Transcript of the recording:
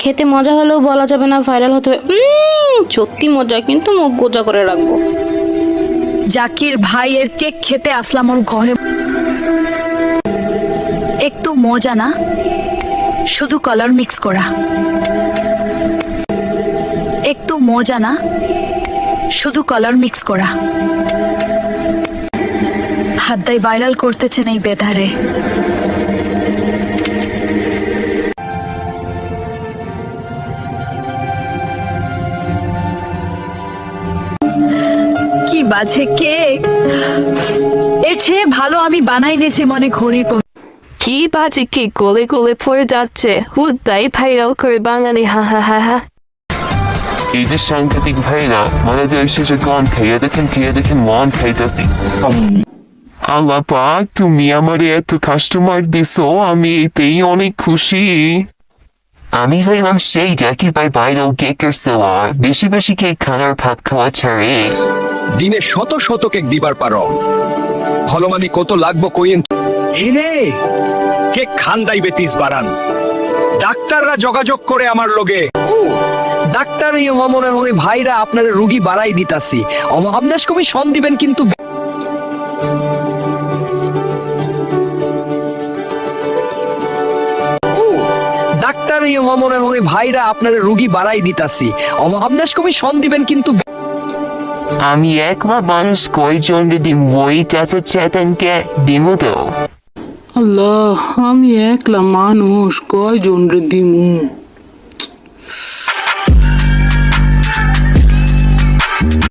খেতে মজা হলেও বলা যাবে না ভাইরাল হতে হবে। সত্যি মজা, কিন্তু মুখ গোজা করে রাখবো। জাকির ভাইয়ের কেক খেতে আসলাম ওর ঘরে। একটু মজা না, শুধু কালার মিক্স করা। একটু মজা না, শুধু কালার মিক্স করা। হাতটাই ভাইরাল করতেছেন এই বেধারে। কি বাজে কেক, এর চেয়ে ভালো আমি বানাই নিয়েছি মনে ঘড়ি। কি বাজে কি গলে গলে পড়ে যাচ্ছে, হুদাই ভাইরাল করে বাঙালি, হা হা হা হা। এই যে সাংঘাতিক ভাইরা, মানে যে এসেছে গান খেয়ে দেখেন মন খাইতেছি। আল্লাহ পাক, তুমি আমার এত কাস্টমার দিছো, আমি এতেই অনেক খুশি। আমি হইলাম সেই জাকির ভাই ভাইরাল কেকের সেলার, বেশি বেশি কেক খানার ভাত খাওয়া ছাড়ে। দিনে শত শত কেক দিবার পারো, ফলমানি কত লাগবো কইন। এনে কেক খান্দাই বেতিস বাড়ান, ডাক্তাররা যোগাযোগ করে আমার লগে। ডাক্তার মনে মনে ভাইরা আপনার রুগী বাড়াই দিতাছি, অমহাবনাশ কমি সন দিবেন কিন্তু। ডাক্তার মনে মনে ভাইরা আপনার রুগী বাড়াই দিতাছি, অমহাবনাশ কমি সন দিবেন কিন্তু। আমি একলা মানুষ, কয়জন যদি বই চাচা চেতনকে দিমু তো। আল্লাহ, আমি একলা মানুষ, কয়জন রে দিমু।